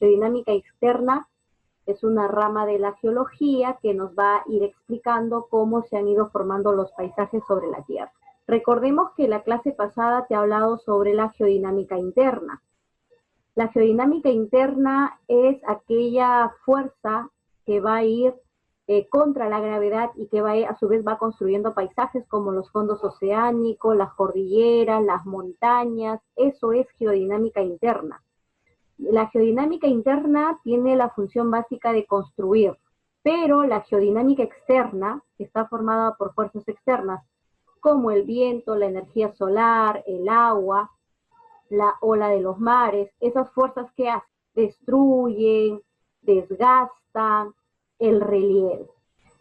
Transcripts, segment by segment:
geodinámica externa es una rama de la geología que nos va a ir explicando cómo se han ido formando los paisajes sobre la Tierra. Recordemos que la clase pasada te ha hablado sobre la geodinámica interna. La geodinámica interna es aquella fuerza que va a ir contra la gravedad y que a su vez va construyendo paisajes como los fondos oceánicos, las cordilleras, las montañas. Eso es geodinámica interna. La geodinámica interna tiene la función básica de construir, pero la geodinámica externa está formada por fuerzas externas, como el viento, la energía solar, el agua, la ola de los mares. Esas fuerzas que hacen, destruyen, desgastan el relieve.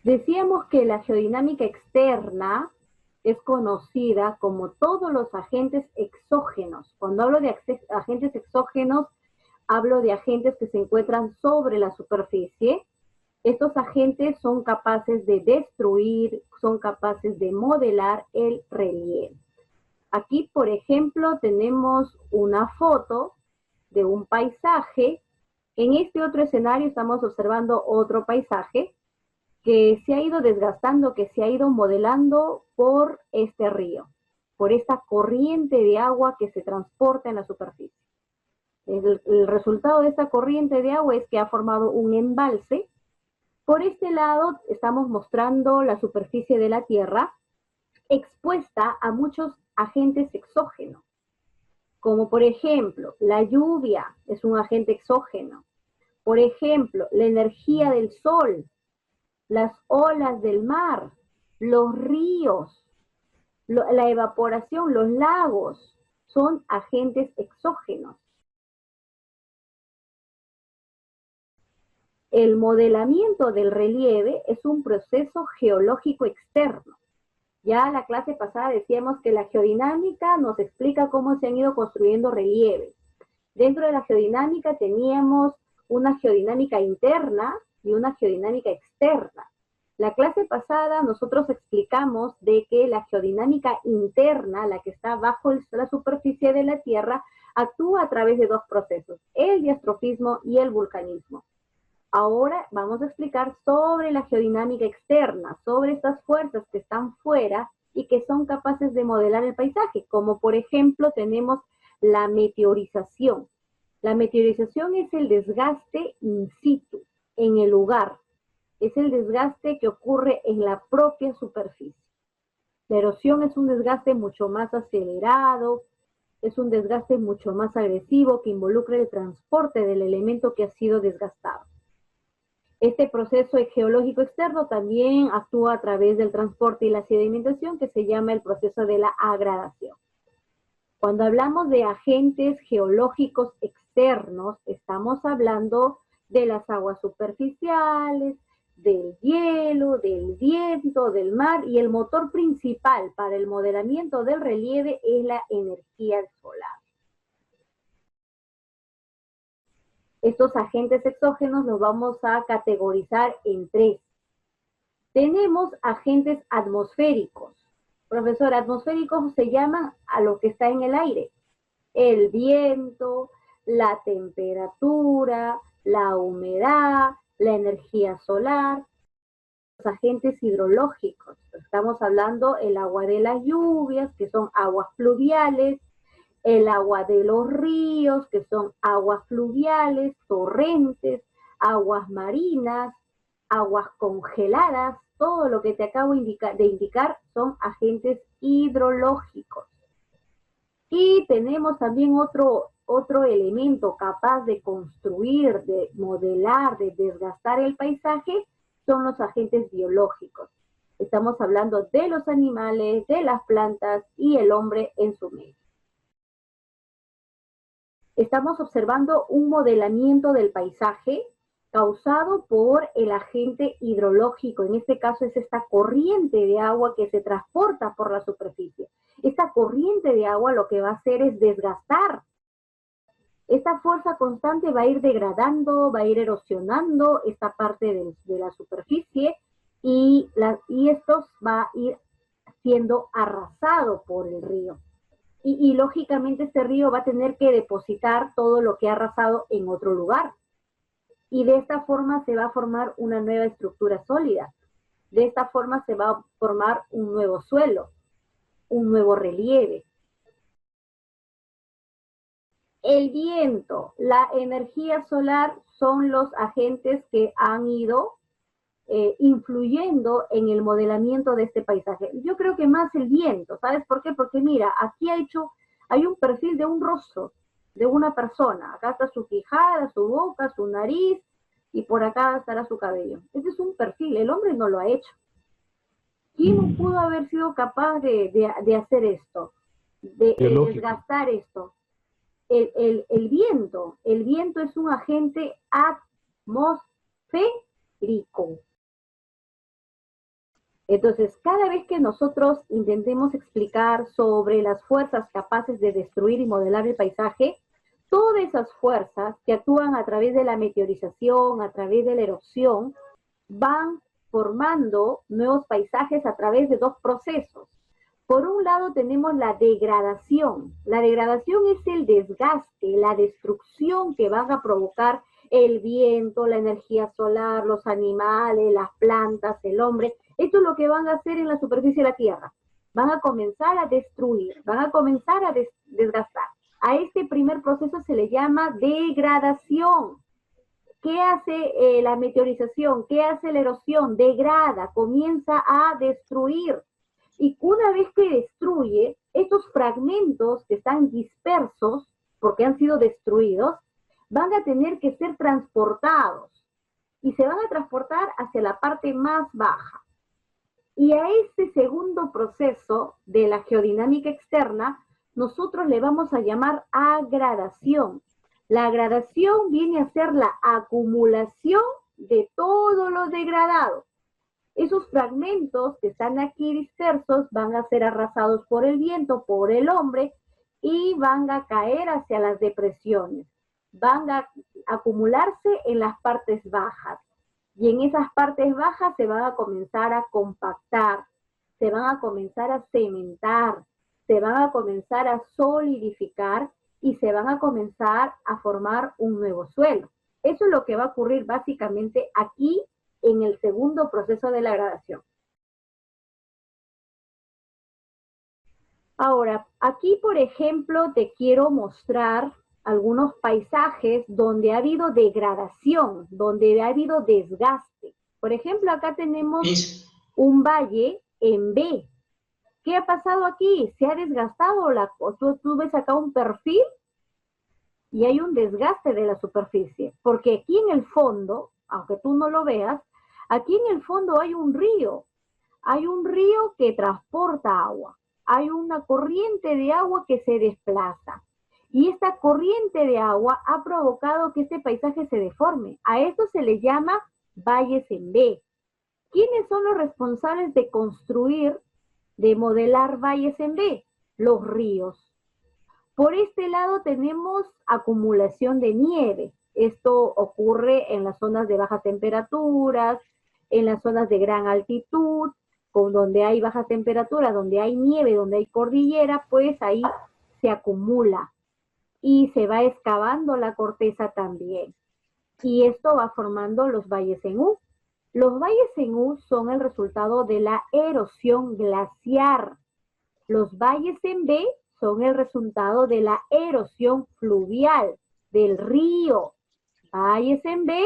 Decíamos que la geodinámica externa es conocida como todos los agentes exógenos. Cuando hablo de agentes exógenos, hablo de agentes que se encuentran sobre la superficie. Estos agentes son capaces de destruir, son capaces de modelar el relieve. Aquí, por ejemplo, tenemos una foto de un paisaje. En este otro escenario estamos observando otro paisaje que se ha ido desgastando, que se ha ido modelando por este río, por esta corriente de agua que se transporta en la superficie. El resultado de esta corriente de agua es que ha formado un embalse. Por este lado estamos mostrando la superficie de la Tierra expuesta a muchos agentes exógenos, como por ejemplo, la lluvia es un agente exógeno. Por ejemplo, la energía del sol, las olas del mar, los ríos, la evaporación, los lagos, son agentes exógenos. El modelamiento del relieve es un proceso geológico externo. Ya la clase pasada decíamos que la geodinámica nos explica cómo se han ido construyendo relieves. Dentro de la geodinámica teníamos una geodinámica interna y una geodinámica externa. La clase pasada nosotros explicamos de que la geodinámica interna, la que está bajo la superficie de la Tierra, actúa a través de dos procesos, el diastrofismo y el vulcanismo. Ahora vamos a explicar sobre la geodinámica externa, sobre estas fuerzas que están fuera y que son capaces de modelar el paisaje, como por ejemplo tenemos la meteorización. La meteorización es el desgaste in situ, en el lugar. Es el desgaste que ocurre en la propia superficie. La erosión es un desgaste mucho más acelerado, es un desgaste mucho más agresivo que involucra el transporte del elemento que ha sido desgastado. Este proceso geológico externo también actúa a través del transporte y la sedimentación, que se llama el proceso de la agradación. Cuando hablamos de agentes geológicos externos, estamos hablando de las aguas superficiales, del hielo, del viento, del mar, y el motor principal para el modelamiento del relieve es la energía solar. Estos agentes exógenos los vamos a categorizar en tres. Tenemos agentes atmosféricos. Profesor, atmosféricos se llaman a lo que está en el aire. El viento, la temperatura, la humedad, la energía solar. Los agentes hidrológicos. Estamos hablando del agua de las lluvias, que son aguas pluviales, el agua de los ríos, que son aguas fluviales, torrentes, aguas marinas, aguas congeladas. Todo lo que te acabo de indicar son agentes hidrológicos. Y tenemos también otro elemento capaz de construir, de modelar, de desgastar el paisaje, son los agentes biológicos. Estamos hablando de los animales, de las plantas y el hombre en su medio. Estamos observando un modelamiento del paisaje causado por el agente hidrológico. En este caso es esta corriente de agua que se transporta por la superficie. Esta corriente de agua lo que va a hacer es desgastar. Esta fuerza constante va a ir degradando, va a ir erosionando esta parte de la superficie y esto va a ir siendo arrasado por el río. Y lógicamente este río va a tener que depositar todo lo que ha arrasado en otro lugar. Y de esta forma se va a formar una nueva estructura sólida. De esta forma se va a formar un nuevo suelo, un nuevo relieve. El viento, la energía solar son los agentes que han ido influyendo en el modelamiento de este paisaje. Yo creo que más el viento, ¿sabes por qué? Porque mira, aquí hay un perfil de un rostro, de una persona. Acá está su quijada, su boca, su nariz, y por acá estará su cabello. Ese es un perfil, el hombre no lo ha hecho. ¿Quién pudo haber sido capaz de hacer esto? De Biológico. desgastar esto. El viento es un agente atmosférico. Entonces, cada vez que nosotros intentemos explicar sobre las fuerzas capaces de destruir y modelar el paisaje, todas esas fuerzas que actúan a través de la meteorización, a través de la erosión, van formando nuevos paisajes a través de dos procesos. Por un lado tenemos la degradación. La degradación es el desgaste, la destrucción que van a provocar el viento, la energía solar, los animales, las plantas, el hombre. Esto es lo que van a hacer en la superficie de la Tierra. Van a comenzar a destruir, van a comenzar a desgastar. A este primer proceso se le llama degradación. ¿Qué hace la meteorización? ¿Qué hace la erosión? Degrada, comienza a destruir. Y una vez que destruye, estos fragmentos que están dispersos, porque han sido destruidos, van a tener que ser transportados. Y se van a transportar hacia la parte más baja. Y a este segundo proceso de la geodinámica externa, nosotros le vamos a llamar agradación. La gradación viene a ser la acumulación de todo lo degradado. Esos fragmentos que están aquí dispersos van a ser arrasados por el viento, por el hombre, y van a caer hacia las depresiones. Van a acumularse en las partes bajas. Y en esas partes bajas se van a comenzar a compactar, se van a comenzar a cementar, se van a comenzar a solidificar y se van a comenzar a formar un nuevo suelo. Eso es lo que va a ocurrir básicamente aquí en el segundo proceso de la gradación. Ahora, aquí por ejemplo te quiero mostrar algunos paisajes donde ha habido degradación, donde ha habido desgaste. Por ejemplo, acá tenemos un valle en B. ¿Qué ha pasado aquí? Se ha desgastado, tú ves acá un perfil y hay un desgaste de la superficie, porque aquí en el fondo, aunque tú no lo veas, aquí en el fondo hay un río que transporta agua, hay una corriente de agua que se desplaza, y esta corriente de agua ha provocado que este paisaje se deforme. A esto se le llama valles en B. ¿Quiénes son los responsables de construir, de modelar valles en B? Los ríos. Por este lado tenemos acumulación de nieve. Esto ocurre en las zonas de bajas temperaturas, en las zonas de gran altitud, con donde hay bajas temperaturas, donde hay nieve, donde hay cordillera, pues ahí se acumula y se va excavando la corteza también. Y esto va formando los valles en U. Los valles en U son el resultado de la erosión glaciar. Los valles en B son el resultado de la erosión fluvial del río. Valles en B,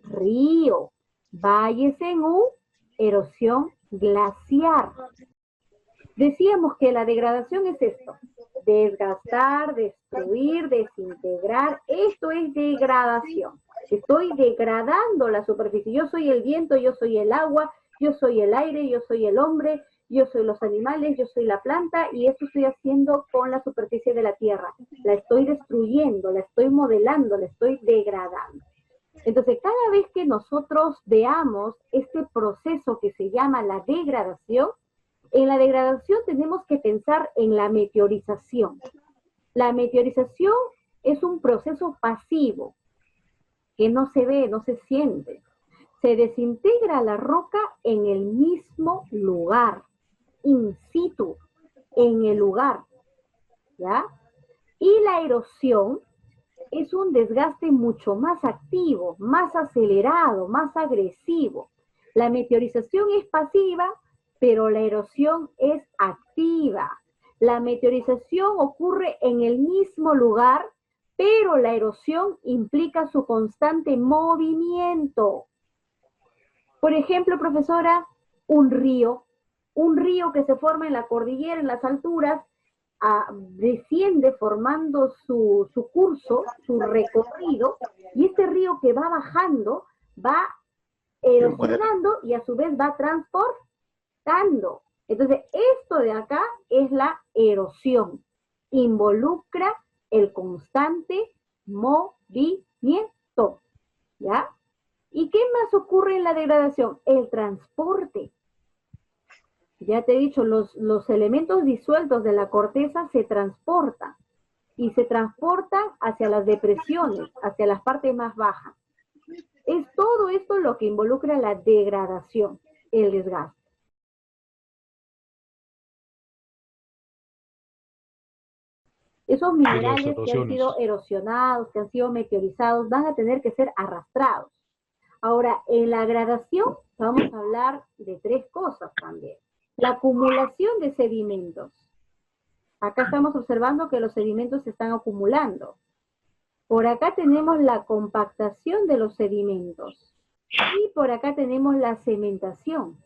río. Valles en U, erosión glaciar. Decíamos que la degradación es esto: desgastar, destruir, desintegrar. Esto es degradación. Estoy degradando la superficie. Yo soy el viento, yo soy el agua, yo soy el aire, yo soy el hombre, yo soy los animales, yo soy la planta, y esto estoy haciendo con la superficie de la tierra. La estoy destruyendo, la estoy modelando, la estoy degradando. Entonces, cada vez que nosotros veamos este proceso que se llama la degradación, en la degradación tenemos que pensar en la meteorización. La meteorización es un proceso pasivo que no se ve, no se siente. Se desintegra la roca en el mismo lugar, in situ, en el lugar, ¿ya? Y la erosión es un desgaste mucho más activo, más acelerado, más agresivo. La meteorización es pasiva, pero la erosión es activa. La meteorización ocurre en el mismo lugar, pero la erosión implica su constante movimiento. Por ejemplo, profesora, un río que se forma en la cordillera, en las alturas, desciende formando su curso, su recorrido, y este río que va bajando va erosionando y a su vez va transportando. Entonces, esto de acá es la erosión. Involucra el constante movimiento. ¿Ya? ¿Y qué más ocurre en la degradación? El transporte. Ya te he dicho, los elementos disueltos de la corteza se transportan y se transportan hacia las depresiones, hacia las partes más bajas. Es todo esto lo que involucra la degradación, el desgaste. Esos minerales que han sido erosionados, que han sido meteorizados, van a tener que ser arrastrados. Ahora, en la gradación vamos a hablar de tres cosas también. La acumulación de sedimentos. Acá estamos observando que los sedimentos se están acumulando. Por acá tenemos la compactación de los sedimentos. Y por acá tenemos la cementación.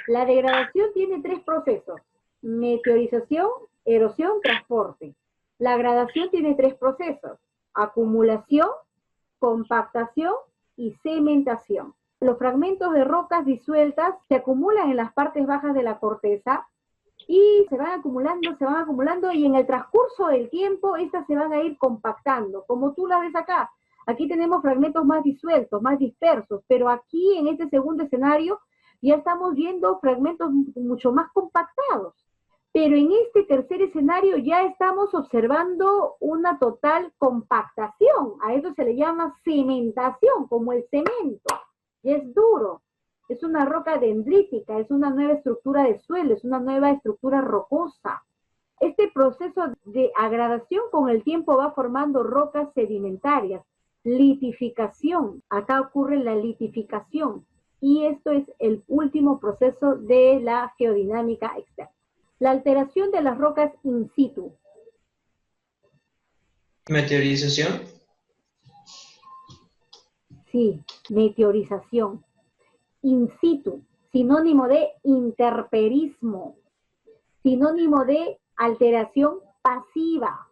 La degradación tiene tres procesos. Meteorización, erosión, transporte. La gradación tiene tres procesos. Acumulación, compactación y cementación. Los fragmentos de rocas disueltas se acumulan en las partes bajas de la corteza y se van acumulando y en el transcurso del tiempo estas se van a ir compactando, como tú la ves acá. Aquí tenemos fragmentos más disueltos, más dispersos, pero aquí en este segundo escenario ya estamos viendo fragmentos mucho más compactados. Pero en este tercer escenario ya estamos observando una total compactación. A eso se le llama cementación, como el cemento. Y es duro. Es una roca dendrítica, es una nueva estructura de suelo, es una nueva estructura rocosa. Este proceso de agradación con el tiempo va formando rocas sedimentarias. Litificación. Acá ocurre la litificación. Y esto es el último proceso de la geodinámica externa. La alteración de las rocas in situ. ¿Meteorización? Sí, meteorización. In situ, sinónimo de interperismo, sinónimo de alteración pasiva.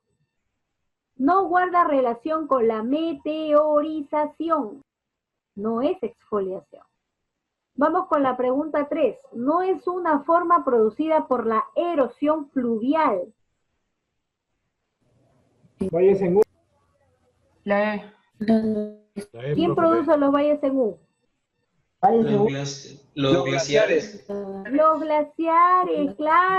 No guarda relación con la meteorización. No es exfoliación. Vamos con la pregunta 3. No es una forma producida por la erosión fluvial. Valles en U. La E. ¿Quién produce los valles en U? Los glaciares. Los glaciares, claro.